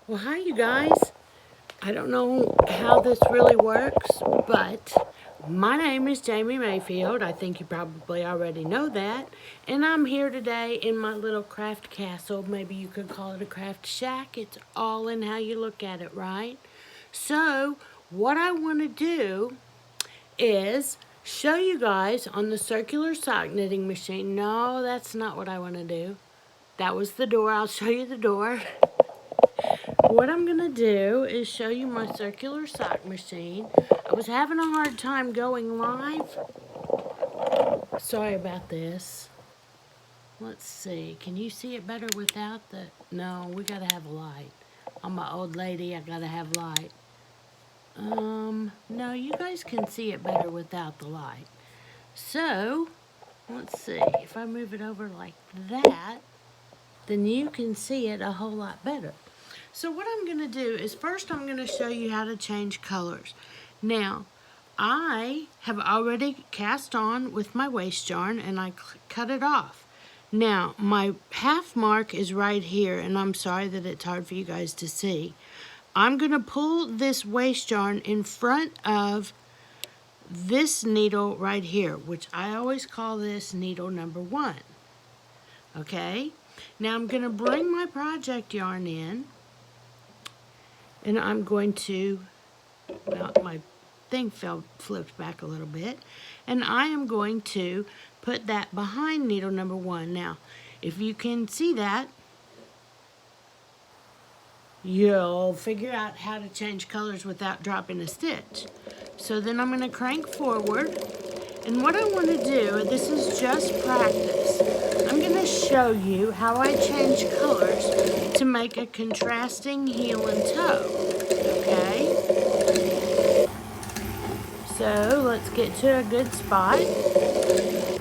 Well, hi, you guys. I don't know how this really works, but my name is Jamie Mayfield. I think you probably already know that. And I'm here today in my little craft castle. Maybe you could call it a craft shack. It's all in how you look at it, right? So, what I want to do is show you guys on the circular sock knitting machine. No, that's not what I want to do. That was the door. I'll show you the door. What I'm going to do is show you my circular sock machine. I was having a hard time going live. Sorry about this. Let's see. Can you see it better without the... No, we got to have a light. I'm an old lady. I got to have light. No, you guys can see it better without the light. So, let's see. If I move it over like that, then you can see it a whole lot better. So what I'm going to do is first I'm going to show you how to change colors. Now, I have already cast on with my waste yarn and I cut it off. Now, my half mark is right here, and I'm sorry that it's hard for you guys to see. I'm going to pull this waste yarn in front of this needle right here, which I always call this needle number 1. Okay? Now I'm going to bring my project yarn in, and I'm going to, well, my thing flipped back a little bit, and I am going to put that behind needle number 1. Now, if you can see that, you'll figure out how to change colors without dropping a stitch. So then I'm going to crank forward, and what I want to do, this is just practice, I'm going to show you how I change colors to make a contrasting heel and toe, okay? So let's get to a good spot,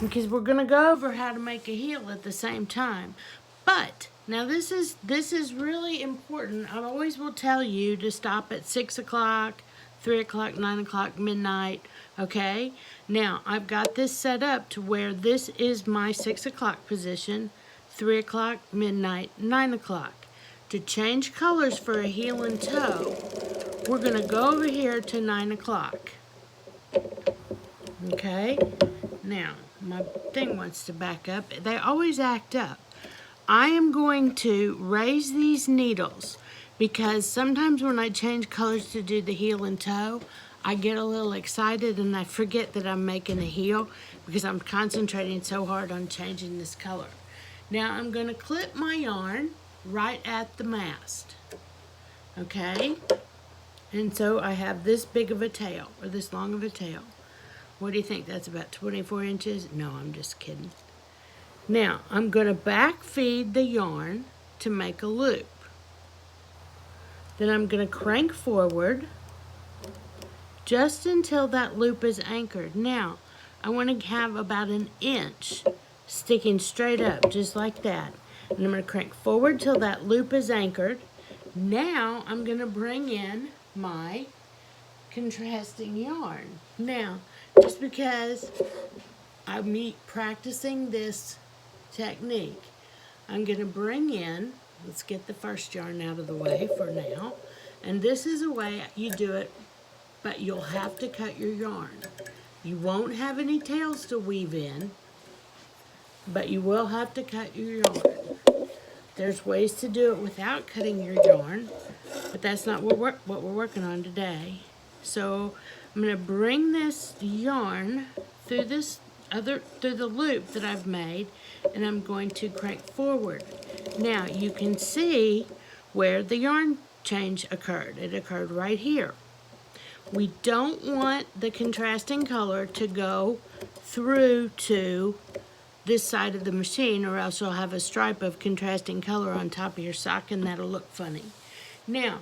because we're going to go over how to make a heel at the same time. But now this is really important. I always will tell you to stop at 6 o'clock, 3 o'clock, 9 o'clock, midnight, okay? Now, I've got this set up to where this is my 6 o'clock position, 3 o'clock, midnight, 9 o'clock. To change colors for a heel and toe, we're going to go over here to 9 o'clock. Okay? Now, my thing wants to back up. They always act up. I am going to raise these needles because sometimes when I change colors to do the heel and toe, I get a little excited and I forget that I'm making a heel because I'm concentrating so hard on changing this color. Now I'm going to clip my yarn right at the mast. Okay? And so I have this big of a tail, or this long of a tail. What do you think? That's about 24 inches? No, I'm just kidding. Now, I'm going to back feed the yarn to make a loop. Then I'm going to crank forward just until that loop is anchored. Now, I want to have about an inch sticking straight up, just like that. And I'm going to crank forward till that loop is anchored. Now, I'm going to bring in my contrasting yarn. Now, just because I'm practicing this technique, I'm going to bring in, let's get the first yarn out of the way for now, and this is a way you do it, but you'll have to cut your yarn. You won't have any tails to weave in, but you will have to cut your yarn. There's ways to do it without cutting your yarn, but that's not what we're working on today. So I'm going to bring this yarn through through the loop that I've made, and I'm going to crank forward. Now you can see where the yarn change occurred. It occurred right here. We don't want the contrasting color to go through to this side of the machine, or else you'll have a stripe of contrasting color on top of your sock and that'll look funny. Now,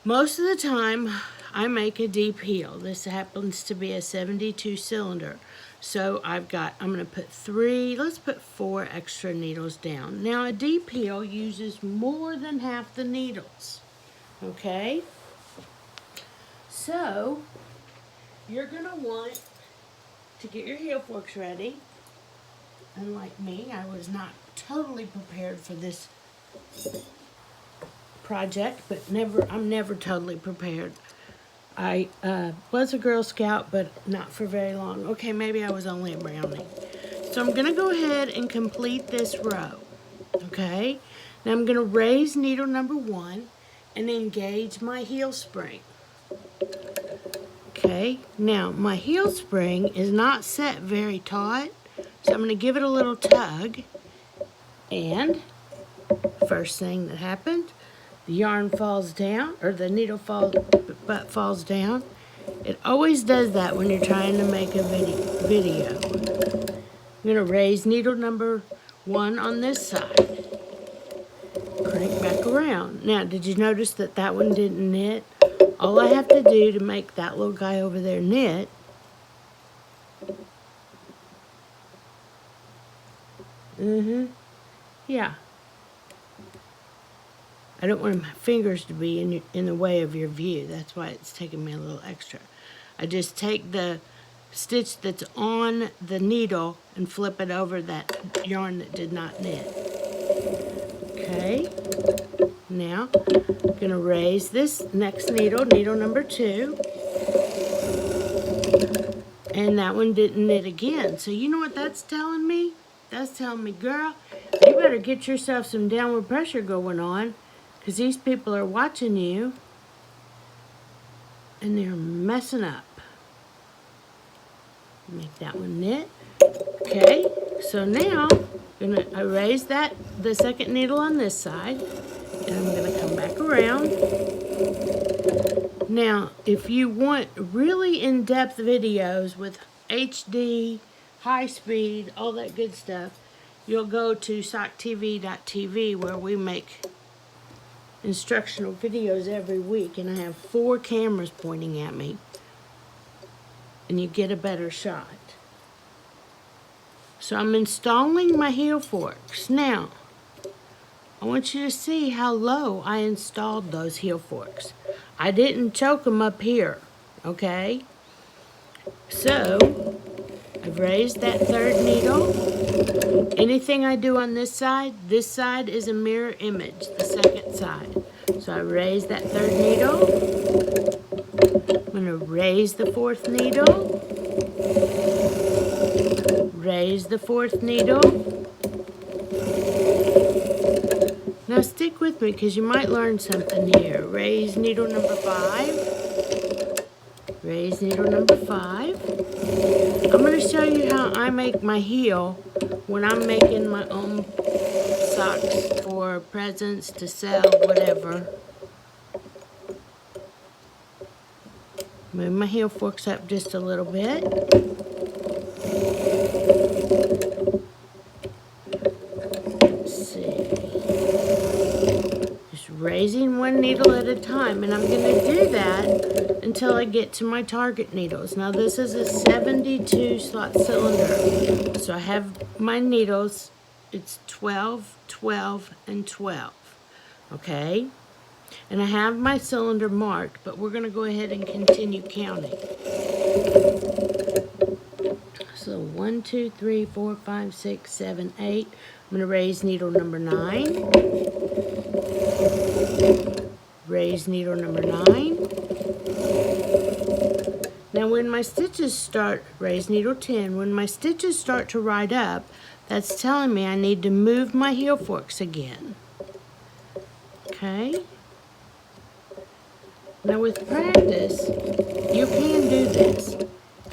most of the time I make a deep heel. This happens to be a 72 cylinder. So I'm going to put let's put 4 extra needles down. Now a deep heel uses more than half the needles. Okay? So you're going to want to get your heel forks ready. Unlike me, I was not totally prepared for this project, but I'm never totally prepared. I was a Girl Scout, but not for very long. Okay, maybe I was only a Brownie. So I'm going to go ahead and complete this row. Okay, now I'm going to raise needle number 1 and engage my heel spring. Okay, now my heel spring is not set very taut, so I'm going to give it a little tug, and first thing that happened, the yarn falls down, or the needle butt falls down. It always does that when you're trying to make a video. I'm going to raise needle number 1 on this side. Crank back around. Now, did you notice that that one didn't knit? All I have to do to make that little guy over there knit yeah. I don't want my fingers to be in the way of your view. That's why it's taking me a little extra. I just take the stitch that's on the needle and flip it over that yarn that did not knit. Okay. Now, I'm going to raise this next needle, needle number 2. And that one didn't knit again. So you know what that's telling me? That's telling me, girl, you better get yourself some downward pressure going on, because these people are watching you and they're messing up. Make that one knit. Okay, so now I'm going to erase the second needle on this side, and I'm going to come back around. Now, if you want really in-depth videos with HD, high speed, all that good stuff, you'll go to socktv.tv, where we make instructional videos every week, and I have 4 cameras pointing at me, and you get a better shot. So I'm installing my heel forks. Now, I want you to see how low I installed those heel forks. I didn't choke them up here, okay? So, I've raised that third needle. Anything I do on this side is a mirror image, the second side. So I raise that third needle. I'm going to raise the fourth needle. Raise the fourth needle. Now stick with me, because you might learn something here. Raise needle number 5. Raise needle number 5. I'm going to show you how I make my heel when I'm making my own socks for presents, to sell, whatever. Move my heel forks up just a little bit. Let's see. Just raising one needle at a time, and I'm going to do that until I get to my target needles. Now this is a 72 slot cylinder, so I have my needles. It's 12, 12, and 12. Okay? And I have my cylinder marked, but we're going to go ahead and continue counting. So 1, 2, 3, 4, 5, 6, 7, 8. I'm going to raise needle number 9. Raise needle number 9. Now when my stitches start, raise needle 10. When my stitches start to ride up, that's telling me I need to move my heel forks again. Okay? Now with practice, you can do this.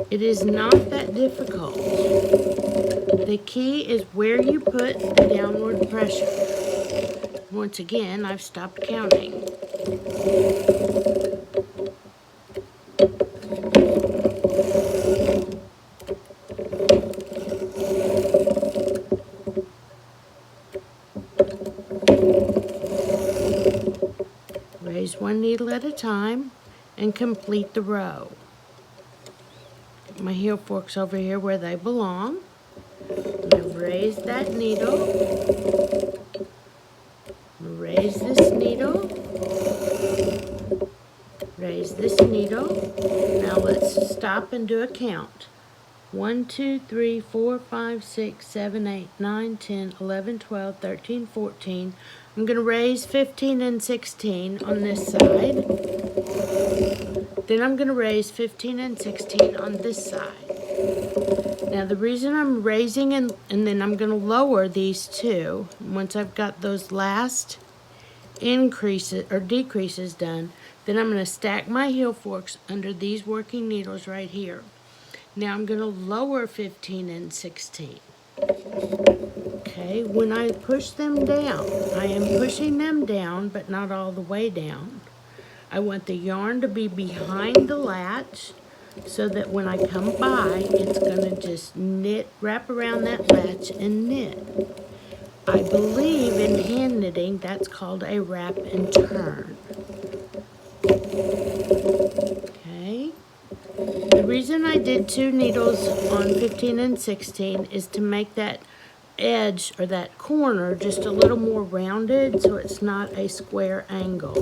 It is not that difficult. The key is where you put the downward pressure. Once again, I've stopped counting. Raise one needle at a time and complete the row. Get my heel forks over here where they belong. And I've raised that needle. Raise this needle. Raise this needle. Now let's stop and do a count. 1, 2, 3, 4, 5, 6, 7, 8, 9, 10, 11, 12, 13, 14. I'm going to raise 15 and 16 on this side. Then I'm going to raise 15 and 16 on this side. Now the reason I'm raising and then I'm going to lower these two, once I've got those last increases or decreases done, then I'm going to stack my heel forks under these working needles right here. Now I'm going to lower 15 and 16. Okay, when I push them down, I am pushing them down, but not all the way down. I want the yarn to be behind the latch so that when I come by, it's going to just knit, wrap around that latch and knit. I believe in hand knitting, that's called a wrap and turn. Okay. The reason I did 2 needles on 15 and 16 is to make that edge or that corner just a little more rounded so it's not a square angle.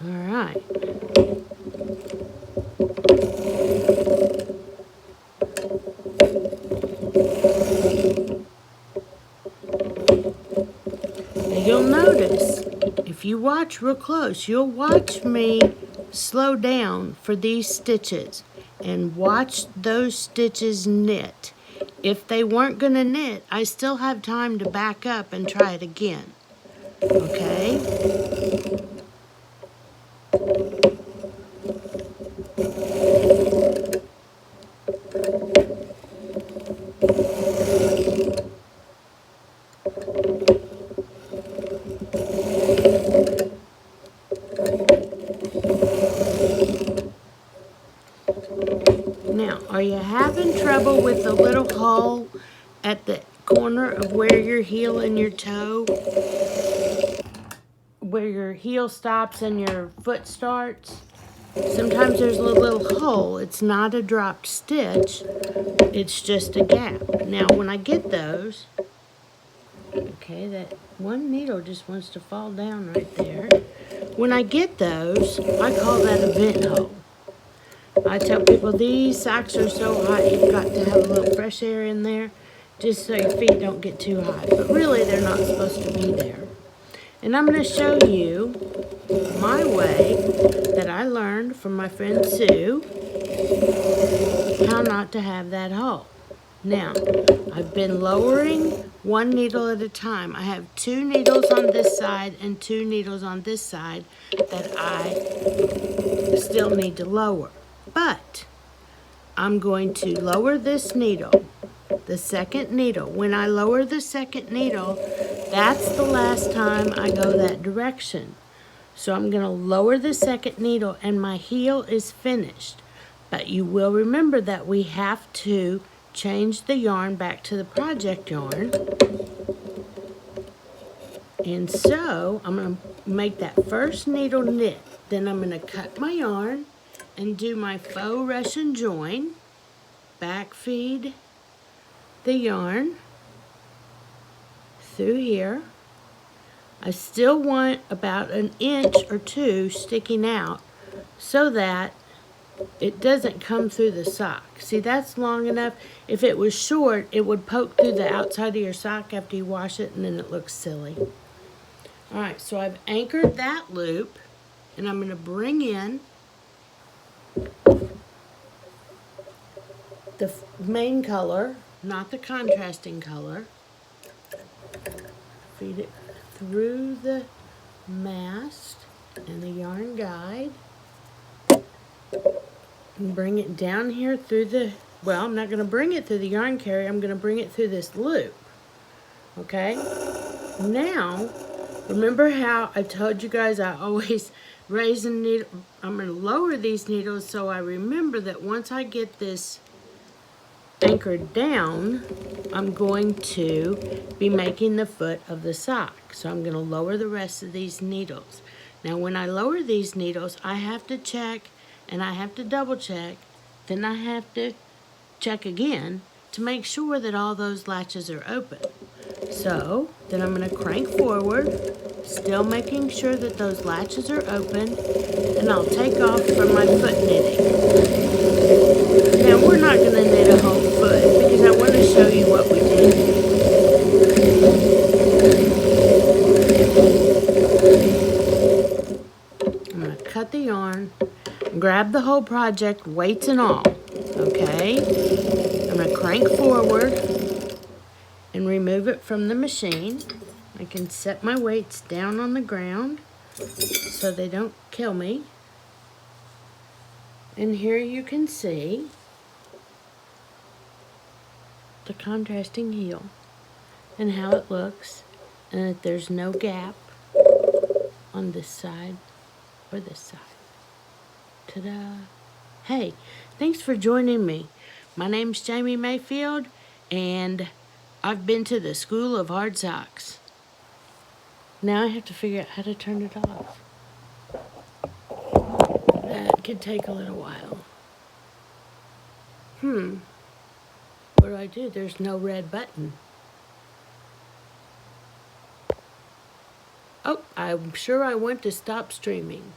Alright. You'll notice, if you watch real close, you'll watch me slow down for these stitches and watch those stitches knit. If they weren't going to knit, I still have time to back up and try it again. Okay? Now, are you having trouble with the little hole at the corner of where your heel and your toe, where your heel stops and your foot starts? Sometimes there's a little hole. It's not a dropped stitch. It's just a gap. Now, when I get those, okay, that one needle just wants to fall down right there. When I get those, I call that a vent hole. I tell people these socks are so hot, you've got to have a little fresh air in there just so your feet don't get too hot. But really, they're not supposed to be there. And I'm going to show you my way that I learned from my friend Sue how not to have that hole. Now, I've been lowering 1 needle at a time. I have 2 needles on this side and 2 needles on this side that I still need to lower. But I'm going to lower this needle, the second needle. When I lower the second needle, that's the last time I go that direction. So I'm going to lower the second needle and my heel is finished. But you will remember that we have to change the yarn back to the project yarn. And so I'm going to make that first needle knit. Then I'm going to cut my yarn and do my faux Russian join, back feed the yarn through here. I still want about 1 inch or 2 sticking out so that it doesn't come through the sock. See, that's long enough. If it was short, it would poke through the outside of your sock after you wash it, and then it looks silly. All right, so I've anchored that loop, and I'm going to bring in the main color, not the contrasting color. Feed it through the mast and the yarn guide. And bring it down here through the, well, I'm not going to bring it through the yarn carrier. I'm going to bring it through this loop. Okay? Now, remember how I told you guys I always raise the needle. I'm going to lower these needles so I remember that once I get this anchored down, I'm going to be making the foot of the sock. So I'm going to lower the rest of these needles. Now when I lower these needles, I have to check and I have to double check. Then I have to check again to make sure that all those latches are open. So then I'm going to crank forward, still making sure that those latches are open, and I'll take off from my foot knitting. Now we're not going to knit a whole foot because I want to show you what we did. I'm going to cut the yarn, grab the whole project, weights and all, okay? I'm going to crank forward and remove it from the machine. I can set my weights down on the ground so they don't kill me. And here you can see the contrasting heel and how it looks, and that there's no gap on this side or this side. Ta-da! Hey, thanks for joining me. My name's Jamie Mayfield, and I've been to the School of Hard Socks. Now I have to figure out how to turn it off. That could take a little while. What do I do? There's no red button. Oh, I'm sure I want to stop streaming.